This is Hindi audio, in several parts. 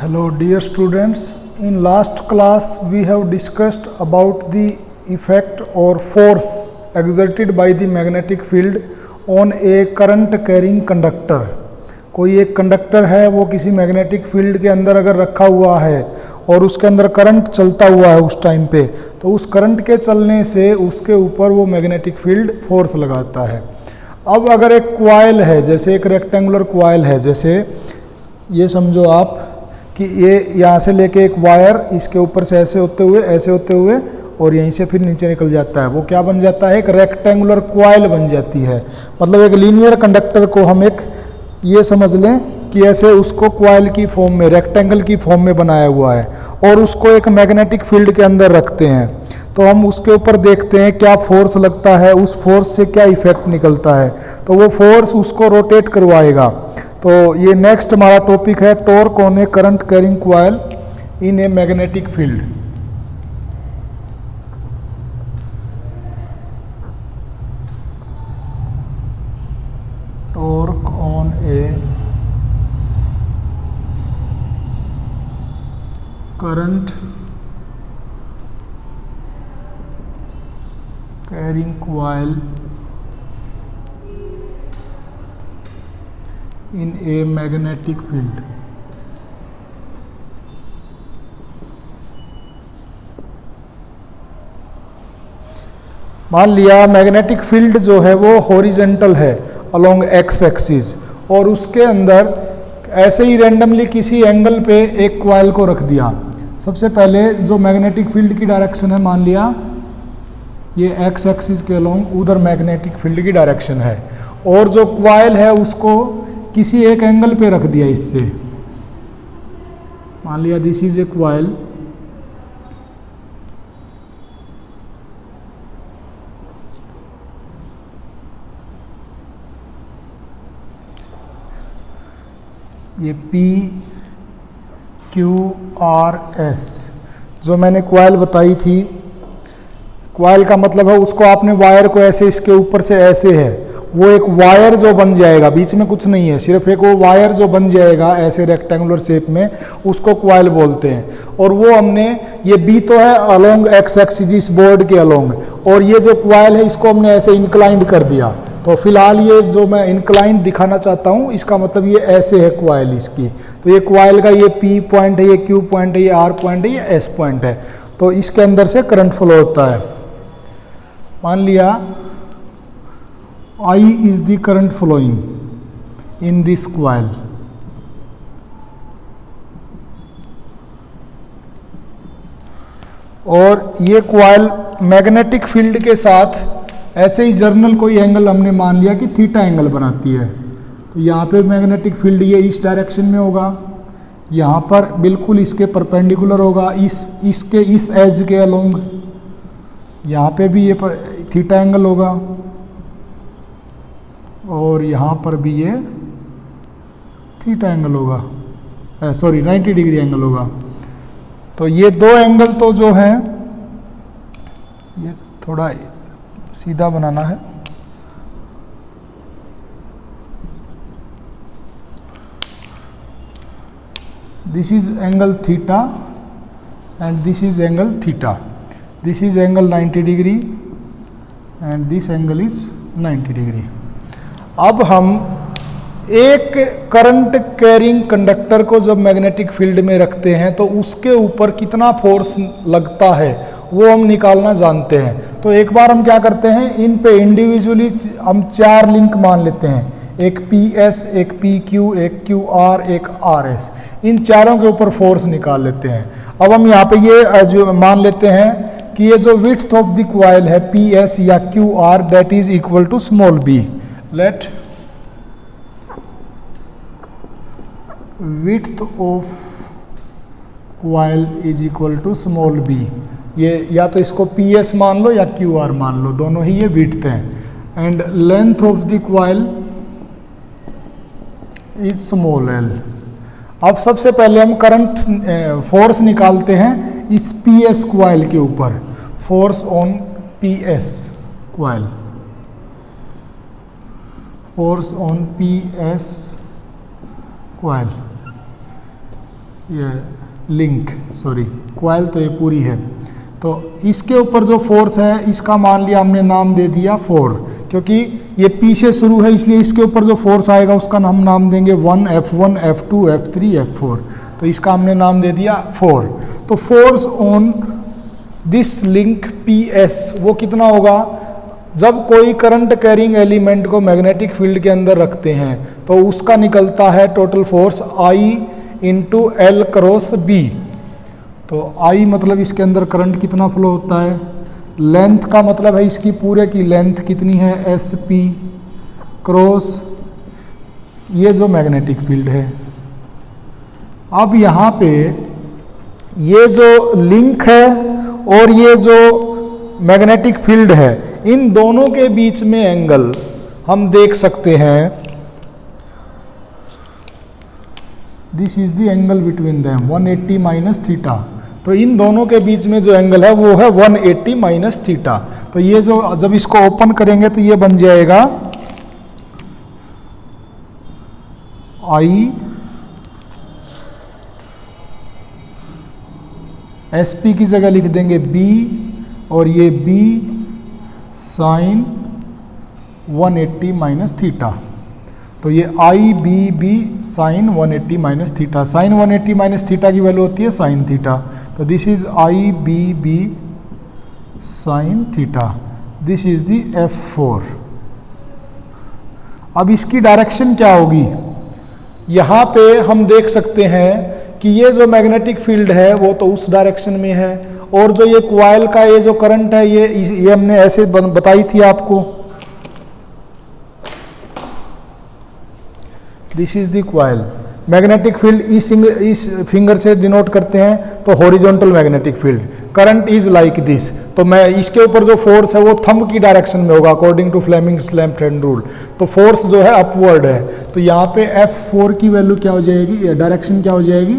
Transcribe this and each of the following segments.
Hello dear students, in last class we have discussed about the effect or force exerted by the magnetic field on a current carrying conductor. कोई एक कंडक्टर है, वो किसी मैग्नेटिक फील्ड के अंदर अगर रखा हुआ है और उसके अंदर करंट चलता हुआ है उस टाइम पे, तो उस करंट के चलने से उसके ऊपर वो मैग्नेटिक फील्ड फोर्स लगाता है। अब अगर एक क्वाइल है, जैसे एक रेक्टेंगुलर क्वाइल है, जैसे ये समझो आप कि ये यहाँ से लेके एक वायर इसके ऊपर से ऐसे होते हुए और यहीं से फिर नीचे निकल जाता है, वो क्या बन जाता है, एक रेक्टेंगुलर क्वाइल बन जाती है। मतलब एक लीनियर कंडक्टर को हम एक ये समझ लें कि ऐसे उसको क्वाइल की फॉर्म में, रेक्टेंगल की फॉर्म में बनाया हुआ है और उसको एक मैग्नेटिक फील्ड के अंदर रखते हैं। तो हम उसके ऊपर देखते हैं क्या फोर्स लगता है, उस फोर्स से क्या इफेक्ट निकलता है, तो वो फोर्स उसको रोटेट करवाएगा। तो ये नेक्स्ट हमारा टॉपिक है, torque on A current carrying coil in a magnetic field. Torque on A current carrying coil in a magnetic field। मान लिया मैग्नेटिक फील्ड जो है वो हॉरिजेंटल है अलोंग एक्स एक्सिस, और उसके अंदर ऐसे ही रैंडमली किसी एंगल पे एक क्वाइल को रख दिया। सबसे पहले जो मैग्नेटिक फील्ड की डायरेक्शन है, मान लिया ये एक्स एक्सिस के अलोंग उधर मैग्नेटिक फील्ड की डायरेक्शन है, और जो क्वाइल है उसको किसी एक एंगल पे रख दिया इससे। मान लिया दिस इज ए क्वाइल, ये पी क्यू आर एस जो मैंने क्वाइल बताई थी। क्वाइल का मतलब है उसको आपने वायर को ऐसे इसके ऊपर से ऐसे है, वो एक वायर जो बन जाएगा, बीच में कुछ नहीं है, सिर्फ एक वो वायर जो बन जाएगा ऐसे रेक्टेंगुलर शेप में, उसको क्वाइल बोलते हैं। और वो हमने, ये बी तो है अलोंग एक्स एक्सिस इस बोर्ड के अलोंग, और ये जो क्वाइल है इसको हमने ऐसे इंक्लाइंड कर दिया। तो फिलहाल ये जो मैं इंक्लाइंड दिखाना चाहता हूँ, इसका मतलब ये ऐसे है क्वाइल इसकी। तो ये क्वाइल का ये पी पॉइंट है, ये क्यू पॉइंट है, ये आर पॉइंट है, ये एस पॉइंट है। तो इसके अंदर से करंट फ्लो होता है। मान लिया I is the current flowing in this coil। और ये क्वाइल मैग्नेटिक फील्ड के साथ ऐसे ही जर्नल कोई एंगल हमने मान लिया कि थीटा एंगल बनाती है। तो यहाँ पे मैग्नेटिक फील्ड ये इस डायरेक्शन में होगा, यहाँ पर बिल्कुल इसके परपेंडिकुलर होगा, इसके इस एज के अलोंग, यहाँ पे भी ये थीटा एंगल होगा, और यहाँ पर भी ये थीटा एंगल होगा, 90 डिग्री एंगल होगा। तो ये दो एंगल तो जो हैं, ये थोड़ा सीधा बनाना है। This is angle theta and this is angle theta. This is angle 90 degree and this angle is 90 degree. अब हम एक करंट कैरिंग कंडक्टर को जब मैग्नेटिक फील्ड में रखते हैं तो उसके ऊपर कितना फोर्स लगता है वो हम निकालना जानते हैं। तो एक बार हम क्या करते हैं, इन पे इंडिविजुअली हम 4 लिंक मान लेते हैं, एक पी एस, एक पी क्यू, एक क्यू आर, एक आर एस। इन चारों के ऊपर फोर्स निकाल लेते हैं। अब हम यहाँ पे ये जो मान लेते हैं कि ये जो विड्थ ऑफ द क्वाइल है पी एस या Q R, that is equal to small b. Let width of coil is equal to small b। ये या तो इसको PS मान लो या QR मान लो, दोनों ही ये width हैं। And length of the coil is small l। अब सबसे पहले हम करंट फोर्स निकालते हैं इस PS coil के ऊपर, force on PS coil। force on PS coil ये लिंक, सॉरी कॉइल तो ये पूरी है, तो इसके ऊपर जो फोर्स है इसका मान लिया हमने नाम दे दिया 4, क्योंकि ये पी से शुरू है इसलिए इसके ऊपर जो फोर्स आएगा उसका हम नाम देंगे 1 F1 F2 F3 F4, तो इसका हमने नाम दे दिया 4। तो force on this link PS वो कितना होगा, जब कोई करंट कैरिंग एलिमेंट को मैग्नेटिक फील्ड के अंदर रखते हैं तो उसका निकलता है total force I into L cross B। तो I मतलब इसके अंदर करंट कितना फ्लो होता है, लेंथ का मतलब है इसकी पूरे की लेंथ कितनी है SP क्रॉस ये जो मैग्नेटिक फील्ड है। अब यहाँ पे ये जो लिंक है और ये जो मैग्नेटिक फील्ड है इन दोनों के बीच में एंगल हम देख सकते हैं, this is the angle between them 180 minus theta. तो इन दोनों के बीच में जो एंगल है वो है 180 माइनस थीटा। तो ये जो जब इसको ओपन करेंगे तो ये बन जाएगा I SP की जगह लिख देंगे B और ये B साइन 180 माइनस थीटा। तो ये IBB sine 180 minus theta, sine 180 minus theta की वैल्यू होती है साइन थीटा। तो this is IBB sine theta, this is the F4। अब इसकी डायरेक्शन क्या होगी, यहाँ पे हम देख सकते हैं कि ये जो मैग्नेटिक फील्ड है वो तो उस डायरेक्शन में है और जो ये कॉइल का ये जो करंट है ये हमने ऐसे बताई थी आपको, this is the coil. Magnetic field इस फिंगर से डिनोट करते हैं तो horizontal magnetic field. Current is like this, तो मैं इसके ऊपर जो फोर्स है वो थंब की डायरेक्शन में होगा according to Fleming's left hand rule. तो फोर्स जो है अपवर्ड है, तो यहाँ पे F4 की वैल्यू क्या हो जाएगी, डायरेक्शन क्या हो जाएगी,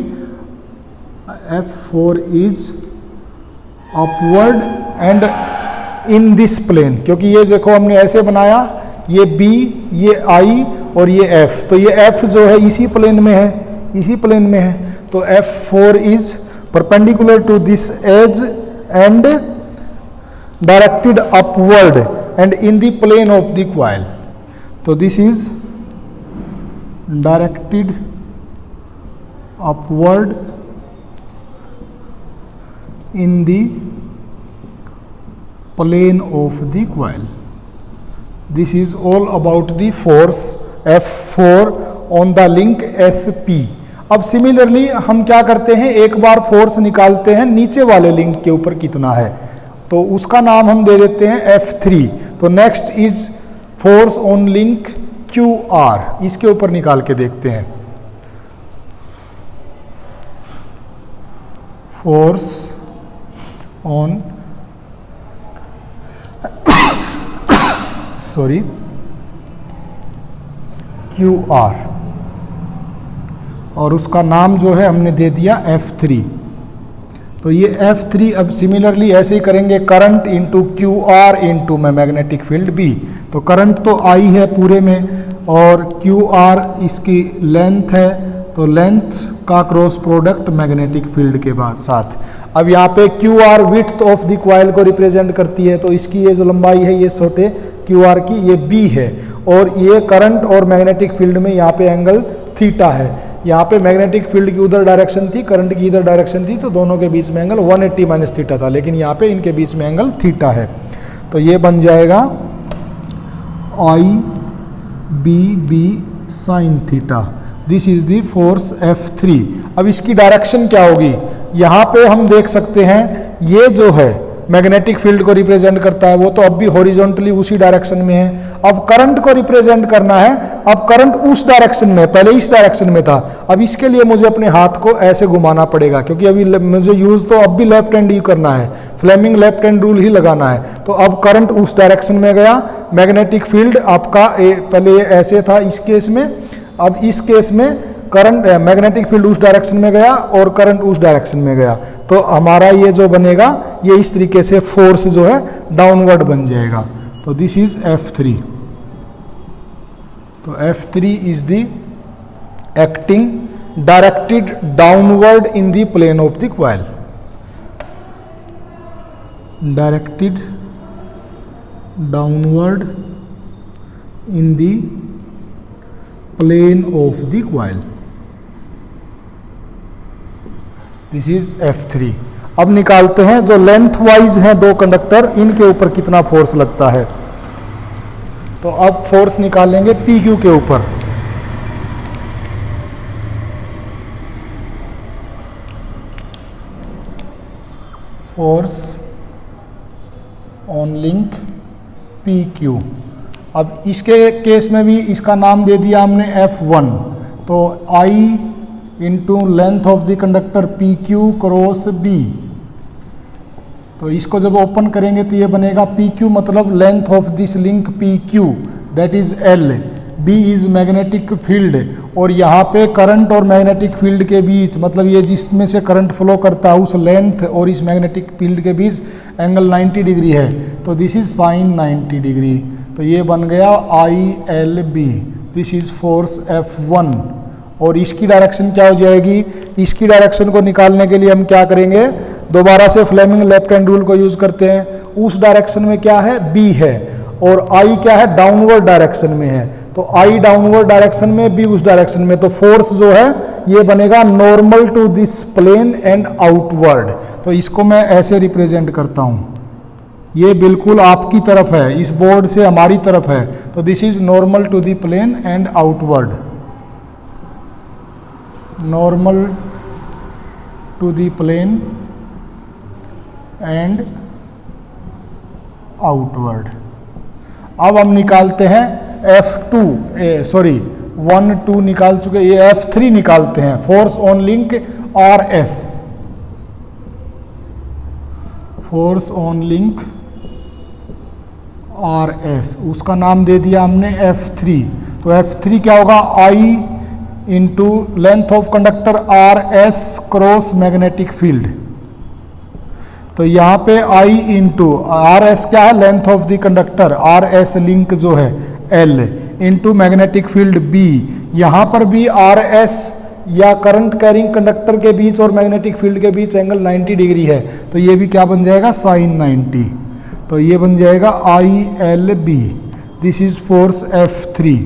F4 is upward and in this plane, क्योंकि ये देखो हमने ऐसे बनाया, ये B ये I और ये F, तो ये F जो है इसी प्लेन में है, इसी प्लेन में है। तो F4 is perpendicular to this edge and directed upward and in the plane of the coil. तो this is directed upward in the plane of the coil. This is all about the force F4 on the link SP. अब सिमिलरली हम क्या करते हैं, एक बार फोर्स निकालते हैं नीचे वाले लिंक के ऊपर कितना है, तो उसका नाम हम दे देते हैं F3। तो next is force on link QR, इसके ऊपर निकाल के देखते हैं। फोर्स ऑन सॉरी QR और उसका नाम जो है हमने दे दिया F3। तो ये F3 अब सिमिलरली ऐसे ही करेंगे, करंट इंटू QR इंटू में मैग्नेटिक फील्ड B। तो करंट तो I है पूरे में और QR इसकी लेंथ है, तो लेंथ का क्रॉस प्रोडक्ट मैग्नेटिक फील्ड के बाद साथ। अब यहाँ पे QR width of the coil को रिप्रेजेंट करती है, तो इसकी ये जो लंबाई है ये छोटे QR की ये B है और ये करंट और मैग्नेटिक फील्ड में यहाँ पे एंगल थीटा है। यहाँ पे मैग्नेटिक फील्ड की उधर डायरेक्शन थी, करंट की इधर डायरेक्शन थी, तो दोनों के बीच में एंगल 180 माइनस थीटा था, लेकिन यहाँ पे इनके बीच में एंगल थीटा है। तो ये बन जाएगा IBB sine theta, this is the force F3। अब इसकी डायरेक्शन क्या होगी, यहाँ पे हम देख सकते हैं ये जो है मैग्नेटिक फील्ड को रिप्रेजेंट करता है वो तो अब भी हॉरिजॉन्टली उसी डायरेक्शन में है। अब करंट को रिप्रेजेंट करना है, अब करंट उस डायरेक्शन में, पहले इस डायरेक्शन में था, अब इसके लिए मुझे अपने हाथ को ऐसे घुमाना पड़ेगा, क्योंकि अभी मुझे यूज तो अब भी लेफ्ट हैंड ही करना है, फ्लेमिंग लेफ्ट हैंड रूल ही लगाना है। तो अब करंट उस डायरेक्शन में गया, मैग्नेटिक फील्ड आपका पहले ऐसे था इस केस में, अब इस केस में करंट मैग्नेटिक फील्ड उस डायरेक्शन में गया और करंट उस डायरेक्शन में गया, तो हमारा ये जो बनेगा ये इस तरीके से फोर्स जो है डाउनवर्ड बन जाएगा। तो दिस इज F3। तो F3 is the acting directed downward in the plane of the coil, directed downward in the plane of the coil, this is F3। अब निकालते हैं जो लेंथ वाइज हैं दो कंडक्टर, इनके ऊपर कितना फोर्स लगता है। तो अब फोर्स निकालेंगे PQ के ऊपर। Force on link PQ। अब इसके केस में भी इसका नाम दे दिया हमने F1। तो I into length of the conductor PQ cross B। तो इसको जब ओपन करेंगे तो ये बनेगा PQ मतलब length of this link PQ that is L। B is magnetic field, और यहाँ पे करंट और मैग्नेटिक फील्ड के बीच, मतलब ये जिसमें से करंट फ्लो करता है उस लेंथ और इस मैग्नेटिक फील्ड के बीच एंगल 90 डिग्री है, तो दिस इज साइन 90 डिग्री। तो ये बन गया ILB, this is force F1। और इसकी डायरेक्शन क्या हो जाएगी, इसकी डायरेक्शन को निकालने के लिए हम क्या करेंगे, दोबारा से फ्लेमिंग लेफ्ट हैंड रूल को यूज करते हैं। उस डायरेक्शन में क्या है, B है, और I क्या है, डाउनवर्ड डायरेक्शन में है। तो I डाउनवर्ड डायरेक्शन में, B उस डायरेक्शन में, तो फोर्स जो है ये बनेगा normal to this plane and outward. तो इसको मैं ऐसे रिप्रेजेंट करता हूं, ये बिल्कुल आपकी तरफ है, इस बोर्ड से हमारी तरफ है, तो this is normal to the plane and outward, normal to the plane and outward. अब हम निकालते हैं F2, 1 2 निकाल चुके, ये F3 निकालते हैं, force on link RS, force on link RS, उसका नाम दे दिया हमने F3। तो F3 क्या होगा, I into length of conductor RS cross magnetic field. तो यहाँ पे I इंटू RS क्या है, length of the conductor, RS link जो है L into magnetic field B। यहाँ पर भी RS या करंट कैरिंग कंडक्टर के बीच और मैग्नेटिक फील्ड के बीच एंगल 90 डिग्री है, तो ये भी क्या बन जाएगा, साइन 90। तो ये बन जाएगा ILB, this is force F3।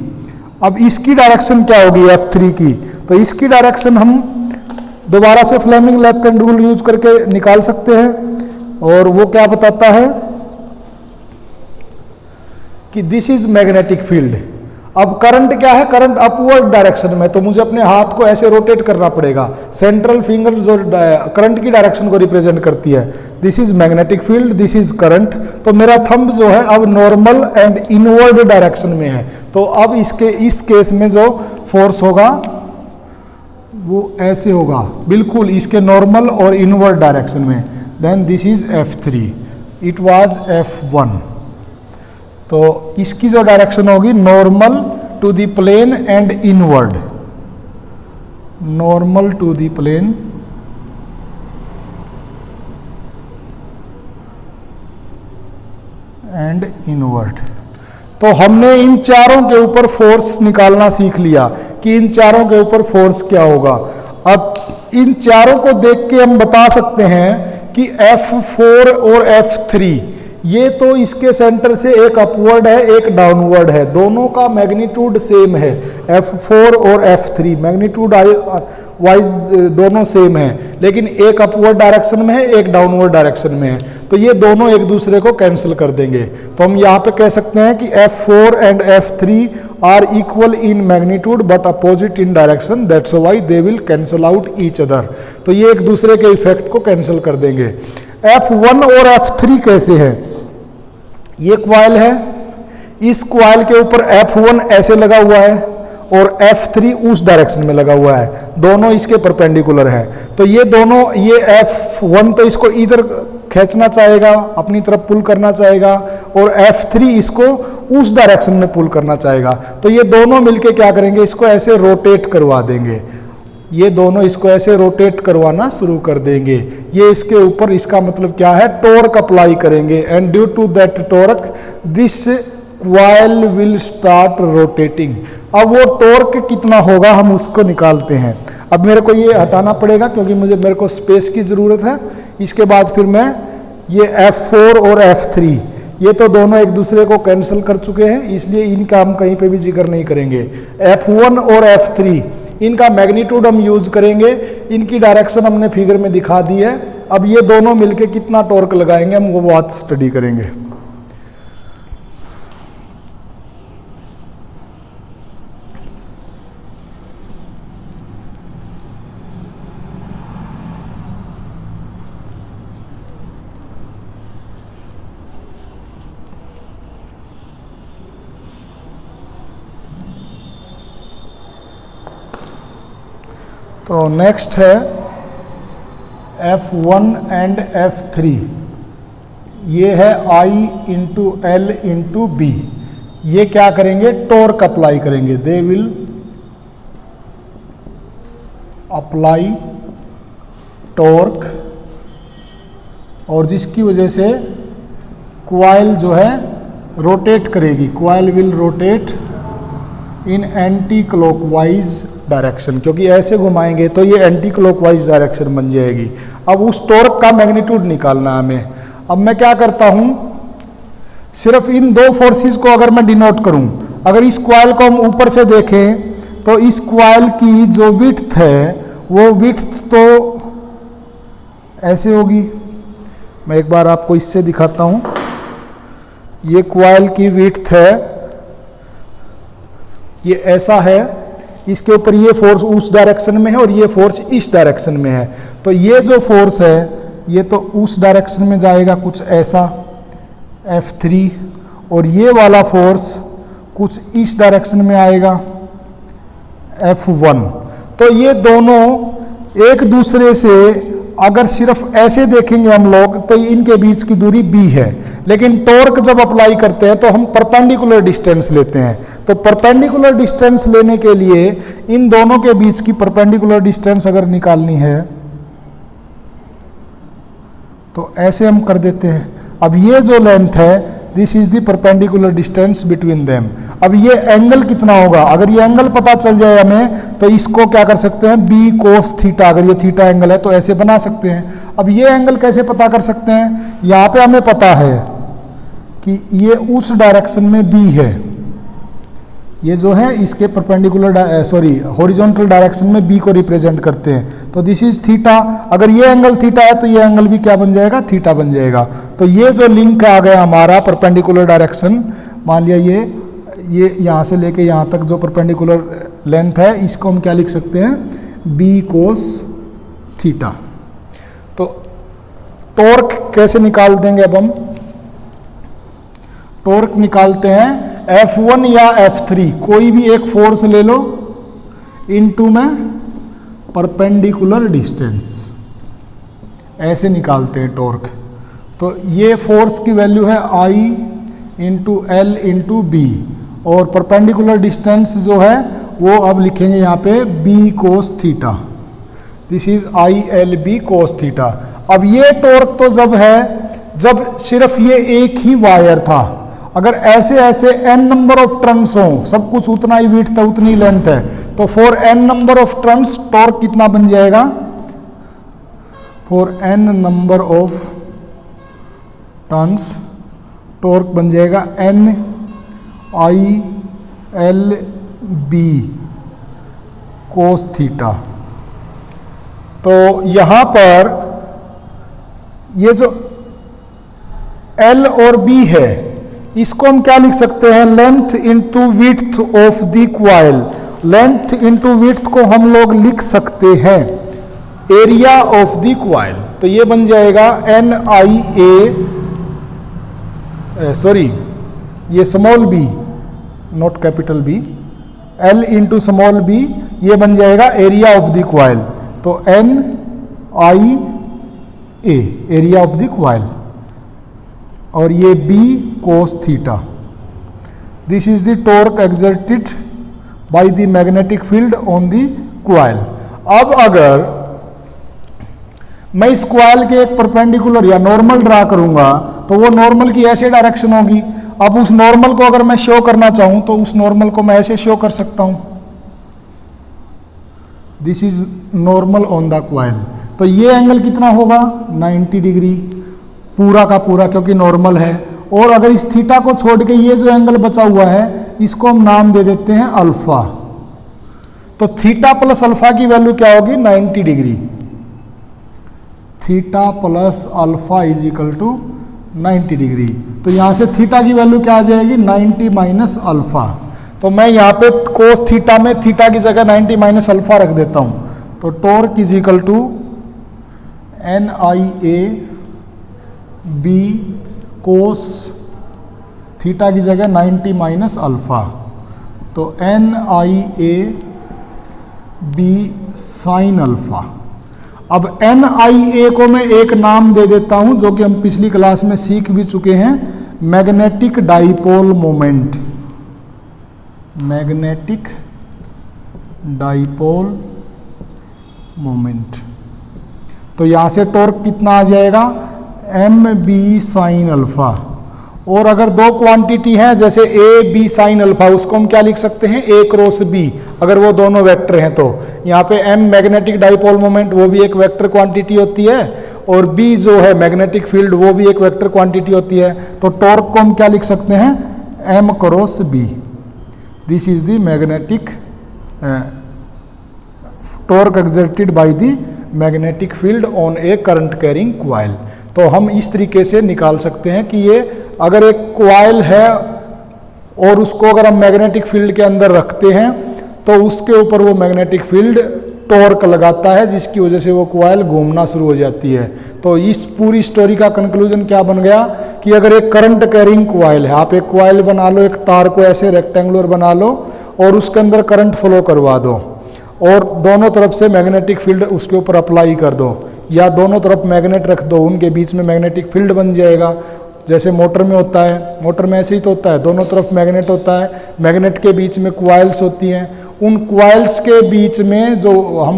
अब इसकी डायरेक्शन क्या होगी F3 की, तो इसकी डायरेक्शन हम दोबारा से Fleming left hand rule use करके निकाल सकते हैं, और वो क्या बताता है कि दिस इज मैग्नेटिक फील्ड। अब करंट क्या है, करंट अपवर्ड डायरेक्शन में, तो मुझे अपने हाथ को ऐसे रोटेट करना पड़ेगा। सेंट्रल फिंगर जो करंट की डायरेक्शन को रिप्रेजेंट करती है, this is magnetic field, this is current. तो मेरा थंब जो है अब नॉर्मल एंड इनवर्ड डायरेक्शन में है। तो अब इस केस में जो फोर्स होगा वो ऐसे होगा, बिल्कुल इसके नॉर्मल और इनवर्ड डायरेक्शन में। Then this is F3, it was F1। तो इसकी जो डायरेक्शन होगी normal to the plane and inward, normal to the plane and inward. तो हमने इन चारों के ऊपर फोर्स निकालना सीख लिया कि इन चारों के ऊपर फोर्स क्या होगा। अब इन चारों को देख के हम बता सकते हैं कि F4 और F3 ये तो इसके सेंटर से एक अपवर्ड है एक डाउनवर्ड है, दोनों का मैग्नीट्यूड सेम है। F4 और F3 मैग्नीट्यूड वाइज दोनों सेम है, लेकिन एक अपवर्ड डायरेक्शन में है एक डाउनवर्ड डायरेक्शन में है, तो ये दोनों एक दूसरे को कैंसिल कर देंगे। तो हम यहाँ पे कह सकते हैं कि F4 and F3 are equal in magnitude but opposite in direction, that's why they will cancel out each other. तो ये एक दूसरे के इफेक्ट को कैंसिल कर देंगे। F1 और F3 कैसे है, ये क्वाइल है, इस क्वाइल के ऊपर F1 ऐसे लगा हुआ है और F3 उस डायरेक्शन में लगा हुआ है, दोनों इसके परपेंडिकुलर है। तो ये दोनों, ये F1 तो इसको इधर खींचना चाहेगा, अपनी तरफ पुल करना चाहेगा, और F3 इसको उस डायरेक्शन में पुल करना चाहेगा। तो ये दोनों मिलके क्या करेंगे, इसको ऐसे रोटेट करवा देंगे, ये दोनों इसको ऐसे रोटेट करवाना शुरू कर देंगे। ये इसके ऊपर, इसका मतलब क्या है, टॉर्क अप्लाई करेंगे, and due to that torque this coil will start rotating. अब वो टॉर्क कितना होगा हम उसको निकालते हैं। अब मेरे को ये हटाना पड़ेगा क्योंकि मेरे को स्पेस की ज़रूरत है। इसके बाद फिर मैं ये F4 और F3 ये तो दोनों एक दूसरे को कैंसिल कर चुके हैं, इसलिए इनका हम कहीं पे भी जिक्र नहीं करेंगे। F1 और F3 इनका मैग्नीट्यूड हम यूज करेंगे, इनकी डायरेक्शन हमने फिगर में दिखा दी है। अब ये दोनों मिलके कितना टॉर्क लगाएंगे हम वो बात स्टडी करेंगे। तो नेक्स्ट है F1 एंड F3, ये है I into L into B। ये क्या करेंगे, टॉर्क अप्लाई करेंगे, दे विल अप्लाई टॉर्क, और जिसकी वजह से क्वाइल जो है रोटेट करेगी, coil will rotate in anti clockwise direction, क्योंकि ऐसे घुमाएंगे तो ये एंटी क्लॉकवाइज डायरेक्शन बन जाएगी। अब उस टॉर्क का मैग्नीट्यूड निकालना हमें। अब मैं क्या करता हूं, सिर्फ इन दो फोर्सेस को अगर मैं डिनोट करूं, अगर इस क्वाइल को हम ऊपर से देखें तो इस क्वाइल की जो विड्थ है वो विड्थ तो ऐसे होगी। मैं एक बार आपको इससे दिखाता हूं, ये क्वाइल की विड्थ है, ये ऐसा है, इसके ऊपर ये फोर्स उस डायरेक्शन में है और ये फोर्स इस डायरेक्शन में है। तो ये जो फोर्स है ये तो उस डायरेक्शन में जाएगा कुछ ऐसा F3, और ये वाला फोर्स कुछ इस डायरेक्शन में आएगा F1। तो ये दोनों एक दूसरे से अगर सिर्फ ऐसे देखेंगे हम लोग तो इनके बीच की दूरी b है, लेकिन टॉर्क जब अप्लाई करते हैं तो हम परपेंडिकुलर डिस्टेंस लेते हैं। तो परपेंडिकुलर डिस्टेंस लेने के लिए इन दोनों के बीच की परपेंडिकुलर डिस्टेंस अगर निकालनी है तो ऐसे हम कर देते हैं। अब ये जो लेंथ है this is the perpendicular distance between them. अब ये एंगल कितना होगा, अगर ये एंगल पता चल जाए हमें तो इसको क्या कर सकते हैं, b cos थीटा, अगर ये थीटा एंगल है तो ऐसे बना सकते हैं। अब ये एंगल कैसे पता कर सकते हैं, यहाँ पे हमें पता है कि ये उस डायरेक्शन में b है, ये जो है इसके परपेंडिकुलर हॉरिजॉन्टल डायरेक्शन में b को रिप्रेजेंट करते हैं। तो दिस इज थीटा, अगर ये एंगल थीटा है तो ये एंगल भी क्या बन जाएगा, थीटा बन जाएगा। तो ये जो लिंक आ गया हमारा परपेंडिकुलर डायरेक्शन, मान लिया ये यहाँ से लेके यहाँ तक जो परपेंडिकुलर लेंथ है इसको हम क्या लिख सकते हैं, b cos थीटा। तो टॉर्क कैसे निकाल देंगे, अब हम टॉर्क निकालते हैं F1 या F3, कोई भी एक फोर्स ले लो इनटू में परपेंडिकुलर डिस्टेंस, ऐसे निकालते हैं टॉर्क। तो ये फोर्स की वैल्यू है I into L into B, और परपेंडिकुलर डिस्टेंस जो है वो अब लिखेंगे यहाँ पे b cos theta, this is ILB cos theta. अब ये टॉर्क तो जब है जब सिर्फ ये एक ही वायर था, अगर ऐसे ऐसे n नंबर ऑफ टर्न्स हो, सब कुछ उतना ही विड्थ है उतनी लेंथ है, तो for n number of turns torque कितना बन जाएगा, for n number of turns torque बन जाएगा NILB cos थीटा। तो यहां पर ये जो L और B है इसको हम क्या लिख सकते हैं, length into width of the coil. Length into width को हम लोग लिख सकते हैं एरिया ऑफ द क्वाइल। तो ये बन जाएगा ये small b not capital B, L into small b, ये बन जाएगा एरिया ऑफ द क्वाइल। तो NIA area of the coil, और ये b cos theta. This is the torque exerted by the magnetic field on the coil. अब अगर मैं इस क्वाइल के एक परपेंडिकुलर या नॉर्मल ड्रा करूंगा तो वो नॉर्मल की ऐसे डायरेक्शन होगी। अब उस नॉर्मल को अगर मैं शो करना चाहूं तो उस नॉर्मल को मैं ऐसे शो कर सकता हूं, this is normal on the coil. तो ये एंगल कितना होगा 90 डिग्री पूरा का पूरा, क्योंकि नॉर्मल है। और अगर इस थीटा को छोड़ के ये जो एंगल बचा हुआ है इसको हम नाम दे देते हैं अल्फा। तो थीटा प्लस अल्फा की वैल्यू क्या होगी 90 degree. Theta plus alpha is equal to 90 degree. तो यहां से थीटा की वैल्यू क्या आ जाएगी 90 माइनस अल्फा। तो मैं यहाँ पे कोस थीटा में थीटा की जगह 90 माइनस अल्फा रख देता हूं। तो torque is equal to NIA B cos theta की जगह 90 माइनस अल्फा। तो NIA B साइन अल्फा। अब NIA को मैं एक नाम दे देता हूं जो कि हम पिछली क्लास में सीख भी चुके हैं, magnetic dipole moment. Magnetic dipole moment. तो यहां से टॉर्क कितना आ जाएगा MB साइन अल्फा। और अगर दो क्वांटिटी है जैसे AB साइन अल्फा, उसको हम क्या लिख सकते हैं A क्रॉस B, अगर वो दोनों वेक्टर हैं। तो यहाँ पे M मैग्नेटिक डाइपोल मोमेंट वो भी एक वेक्टर क्वांटिटी होती है, और B जो है मैग्नेटिक फील्ड वो भी एक वेक्टर क्वांटिटी होती है। तो टॉर्क को हम क्या लिख सकते हैं M cross B। This is the magnetic torque exerted by the magnetic field on A current carrying coil. तो हम इस तरीके से निकाल सकते हैं कि ये अगर एक क्वाइल है और उसको अगर हम मैग्नेटिक फील्ड के अंदर रखते हैं तो उसके ऊपर वो मैग्नेटिक फील्ड टॉर्क लगाता है, जिसकी वजह से वो क्वाइल घूमना शुरू हो जाती है। तो इस पूरी स्टोरी का कंक्लूजन क्या बन गया कि अगर एक करंट कैरिंग क्वाइल है, आप एक क्वाइल बना लो, एक तार को ऐसे रेक्टेंगुलर बना लो और उसके अंदर करंट फ्लो करवा दो और दोनों तरफ से मैग्नेटिक फील्ड उसके ऊपर अप्लाई कर दो, या दोनों तरफ मैग्नेट रख दो, उनके बीच में मैग्नेटिक फील्ड बन जाएगा। जैसे मोटर में होता है, मोटर में ऐसे ही तो होता है, दोनों तरफ मैग्नेट होता है, मैग्नेट के बीच में क्वाइल्स होती हैं, उन क्वाइल्स के बीच में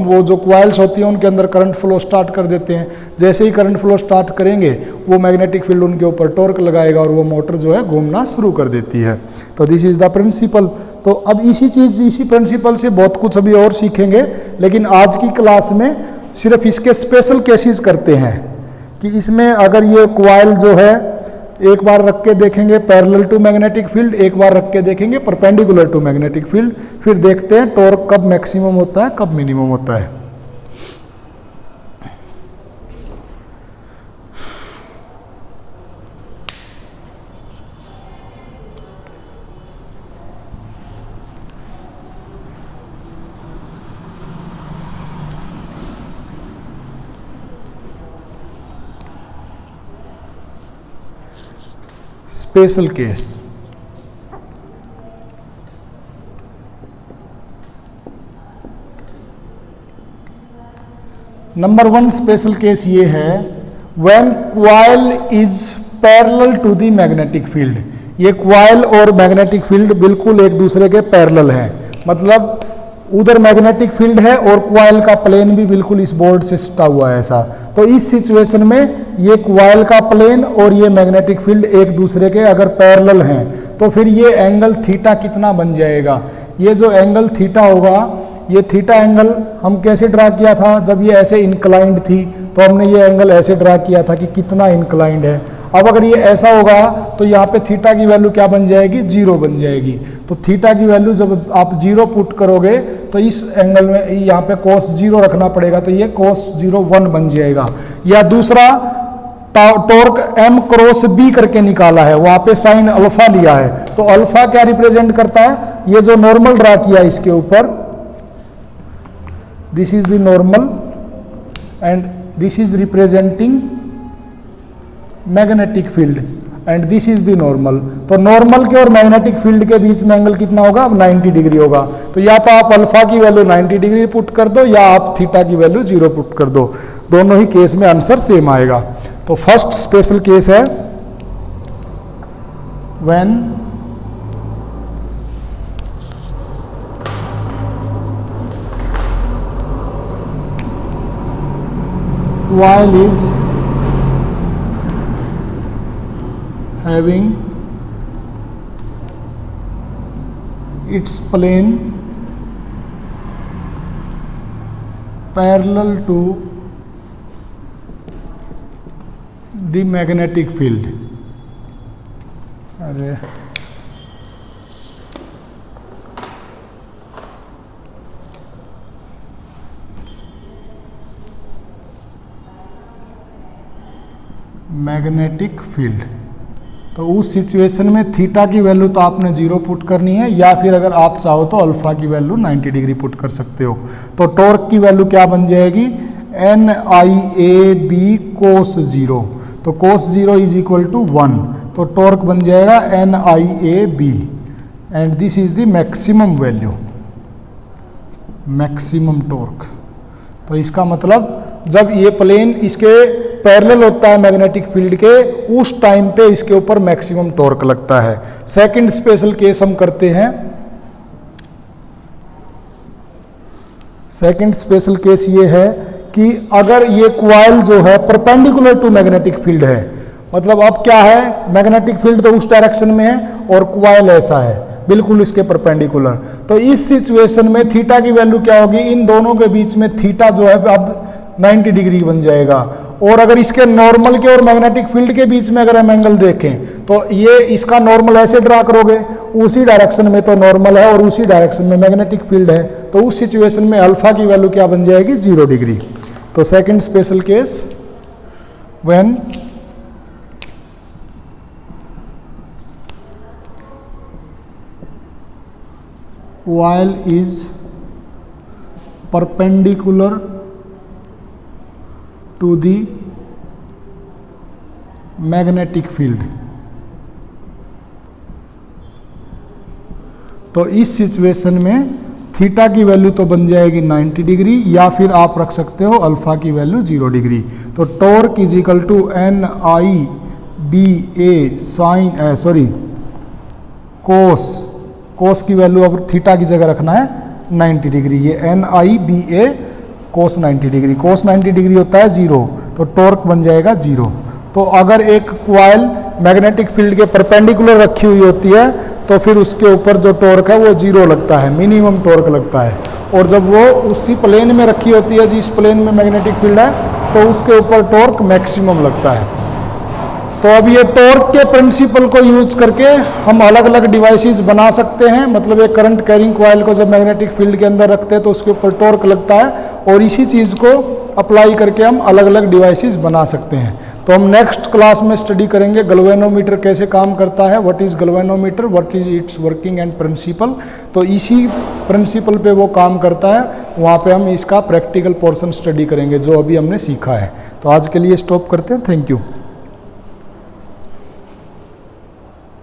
वो जो क्वाइल्स होती हैं उनके अंदर करंट फ्लो स्टार्ट कर देते हैं। जैसे ही करंट फ्लो स्टार्ट करेंगे वो मैग्नेटिक फील्ड उनके ऊपर टॉर्क लगाएगा और वो मोटर जो है घूमना शुरू कर देती है। तो दिस इज द प्रिंसिपल। तो अब इसी प्रिंसिपल से बहुत कुछ अभी और सीखेंगे, लेकिन आज की क्लास में सिर्फ इसके स्पेशल केसेस करते हैं कि इसमें अगर ये क्वाइल जो है एक बार रख के देखेंगे पैरेलल टू मैग्नेटिक फील्ड, एक बार रख के देखेंगे परपेंडिकुलर टू मैग्नेटिक फील्ड, फिर देखते हैं टॉर्क कब मैक्सिमम होता है कब मिनिमम होता है। Special case. Number 1 special case ये है when coil is parallel to the magnetic field. ये क्वाइल और मैग्नेटिक फील्ड बिल्कुल एक दूसरे के पैरेलल हैं, मतलब उधर मैग्नेटिक फील्ड है और क्वाइल का प्लेन भी बिल्कुल इस बोर्ड से सटा हुआ है ऐसा। तो इस सिचुएशन में ये क्वाइल का प्लेन और ये मैग्नेटिक फील्ड एक दूसरे के अगर पैरेलल हैं तो फिर ये एंगल थीटा कितना बन जाएगा। ये जो एंगल थीटा होगा, ये थीटा एंगल हम कैसे ड्रा किया था, जब ये ऐसे इंक्लाइंड थी तो हमने ये एंगल ऐसे ड्रा किया था कि कितना इंक्लाइंड है। अब अगर ये ऐसा होगा तो यहाँ पे थीटा की वैल्यू क्या बन जाएगी 0 बन जाएगी। तो थीटा की वैल्यू जब आप 0 पुट करोगे तो इस एंगल में यहाँ पे cos 0 रखना पड़ेगा, तो ये cos 0 1 बन जाएगा। या दूसरा टॉर्क M क्रॉस B करके निकाला है, वहां पे साइन अल्फा लिया है, तो अल्फा क्या रिप्रेजेंट करता है, ये जो नॉर्मल ड्रा किया इसके ऊपर, this is the normal and this is representing magnetic field and this is the normal. तो नॉर्मल के और मैग्नेटिक फील्ड के बीच में एंगल कितना होगा, अब 90 डिग्री होगा। तो या तो आप अल्फा की वैल्यू 90 डिग्री पुट कर दो या आप थीटा की वैल्यू 0 पुट कर दो, दोनों ही केस में आंसर सेम आएगा। तो फर्स्ट स्पेशल केस है when coil is having its plane parallel to the magnetic field. अरे मैग्नेटिक फील्ड, तो उस सिचुएशन में थीटा की वैल्यू तो आपने 0 पुट करनी है, या फिर अगर आप चाहो तो अल्फा की वैल्यू 90 डिग्री पुट कर सकते हो। तो टॉर्क की वैल्यू क्या बन जाएगी, NIAB cos 0। तो cos 0 इज इक्वल टू 1, तो टॉर्क बन जाएगा NIAB and this is the maximum value, maximum torque. तो इसका मतलब जब ये प्लेन इसके पैरेलल होता है मैग्नेटिक फील्ड के, उस टाइम पे इसके ऊपर मैक्सिमम टॉर्क लगता है। सेकंड स्पेशल केस हम करते हैं। सेकंड स्पेशल केस ये है कि अगर ये क्वाइल जो है परपेंडिकुलर टू मैग्नेटिक फील्ड है, मतलब अब क्या है, मैग्नेटिक फील्ड तो उस डायरेक्शन में है और क्वाइल ऐसा है बिल्कुल इसके परपेंडिकुलर, तो इस सिचुएशन में थीटा की वैल्यू क्या होगी, इन दोनों के बीच में थीटा जो है अब 90 डिग्री बन जाएगा। और अगर इसके नॉर्मल के और मैग्नेटिक फील्ड के बीच में अगर हम एंगल देखें तो ये इसका नॉर्मल ऐसे ड्रा करोगे, उसी डायरेक्शन में तो नॉर्मल है और उसी डायरेक्शन में मैग्नेटिक फील्ड है, तो उस सिचुएशन में अल्फा की वैल्यू क्या बन जाएगी, 0 डिग्री। तो second special case, when coil is perpendicular to the magnetic field, तो इस सिचुएशन में थीटा की वैल्यू तो बन जाएगी 90 डिग्री, या फिर आप रख सकते हो अल्फा की वैल्यू 0 डिग्री। तो torque is equal to NIBA sine cos की वैल्यू अब थीटा की जगह रखना है 90 डिग्री, ये NIBA कोस 90 डिग्री, कोस 90 डिग्री होता है 0, तो टॉर्क बन जाएगा 0। तो अगर एक क्वाइल मैग्नेटिक फील्ड के परपेंडिकुलर रखी हुई होती है तो फिर उसके ऊपर जो टॉर्क है वो 0 लगता है, मिनिमम टॉर्क लगता है। और जब वो उसी प्लेन में रखी होती है जिस प्लेन में मैग्नेटिक फील्ड है, तो उसके ऊपर टॉर्क मैक्सिमम लगता है। तो अब ये टॉर्क के प्रिंसिपल को यूज करके हम अलग अलग डिवाइसेस बना सकते हैं, मतलब एक करंट कैरिंग कॉइल को जब मैग्नेटिक फील्ड के अंदर रखते हैं तो उसके ऊपर टॉर्क लगता है, और इसी चीज़ को अप्लाई करके हम अलग अलग डिवाइसेस बना सकते हैं। तो हम नेक्स्ट क्लास में स्टडी करेंगे गैल्वेनोमीटर कैसे काम करता है, what is galvanometer, what is its working and principle. तो इसी प्रिंसिपल पे वो काम करता है, वहाँ पे हम इसका प्रैक्टिकल पोर्शन स्टडी करेंगे जो अभी हमने सीखा है। तो आज के लिए स्टॉप करते हैं, थैंक यू।